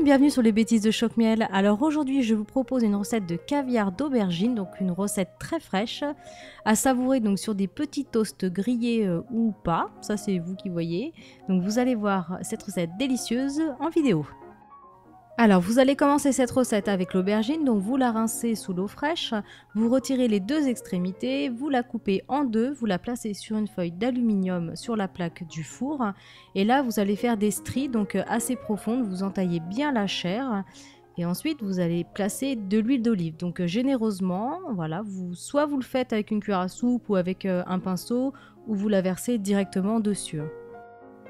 bienvenue sur les bêtises de Choc-Miel. Alors aujourd'hui je vous propose une recette de caviar d'aubergine, donc une recette très fraîche, à savourer donc sur des petits toasts grillés ou pas, ça c'est vous qui voyez. Donc vous allez voir cette recette délicieuse en vidéo. Alors vous allez commencer cette recette avec l'aubergine, donc vous la rincez sous l'eau fraîche, vous retirez les deux extrémités, vous la coupez en deux, vous la placez sur une feuille d'aluminium sur la plaque du four et là vous allez faire des stries donc assez profondes, vous entaillez bien la chair et ensuite vous allez placer de l'huile d'olive, donc généreusement, voilà, soit vous le faites avec une cuillère à soupe ou avec un pinceau ou vous la versez directement dessus.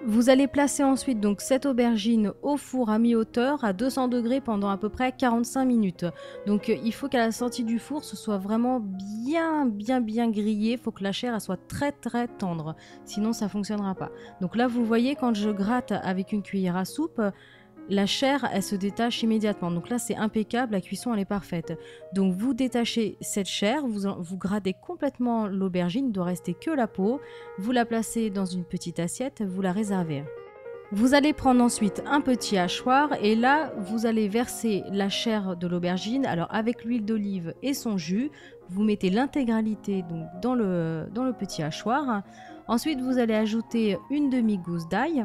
Vous allez placer ensuite donc cette aubergine au four à mi-hauteur à 200 degrés pendant à peu près 45 minutes. Donc il faut qu'à la sortie du four ce soit vraiment bien grillé, il faut que la chair elle soit très tendre, sinon ça fonctionnera pas. Donc là vous voyez quand je gratte avec une cuillère à soupe, la chair elle se détache immédiatement, donc là c'est impeccable, la cuisson elle est parfaite. Donc vous détachez cette chair, vous grattez complètement l'aubergine, il ne doit rester que la peau, vous la placez dans une petite assiette, vous la réservez. Vous allez prendre ensuite un petit hachoir et là vous allez verser la chair de l'aubergine, alors avec l'huile d'olive et son jus, vous mettez l'intégralité donc dans le petit hachoir. Ensuite vous allez ajouter une demi-gousse d'ail.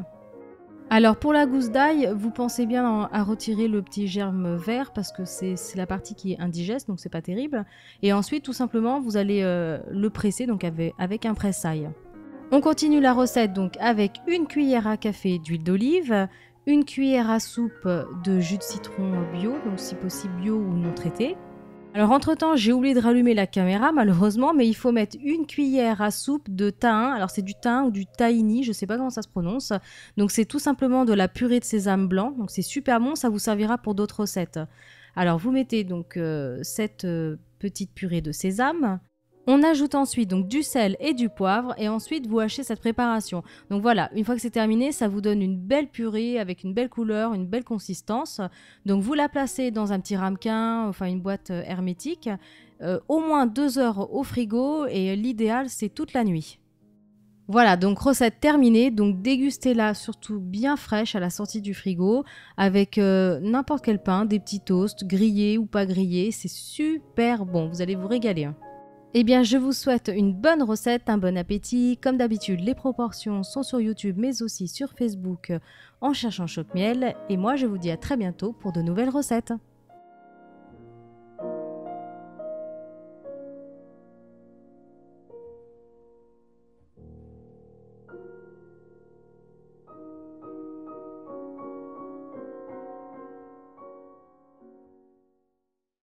Alors pour la gousse d'ail, vous pensez bien à retirer le petit germe vert parce que c'est la partie qui est indigeste, donc c'est pas terrible. Et ensuite tout simplement vous allez le presser donc avec un presse-ail. On continue la recette donc avec une cuillère à café d'huile d'olive, une cuillère à soupe de jus de citron bio, donc si possible bio ou non traité. Alors entre temps j'ai oublié de rallumer la caméra malheureusement, mais il faut mettre une cuillère à soupe de thym. Alors c'est du thym ou du tahini, je sais pas comment ça se prononce. Donc c'est tout simplement de la purée de sésame blanc, donc c'est super bon, ça vous servira pour d'autres recettes. Alors vous mettez donc cette petite purée de sésame. On ajoute ensuite donc du sel et du poivre et ensuite vous hachez cette préparation. Donc voilà, une fois que c'est terminé, ça vous donne une belle purée avec une belle couleur, une belle consistance. Donc vous la placez dans un petit ramequin, enfin une boîte hermétique, au moins 2 heures au frigo et l'idéal c'est toute la nuit. Voilà, donc recette terminée, donc dégustez-la surtout bien fraîche à la sortie du frigo avec n'importe quel pain, des petits toasts, grillés ou pas grillés, c'est super bon, vous allez vous régaler. Eh bien, je vous souhaite une bonne recette, un bon appétit. Comme d'habitude, les proportions sont sur YouTube, mais aussi sur Facebook en cherchant Choc-Miel. Et moi, je vous dis à très bientôt pour de nouvelles recettes.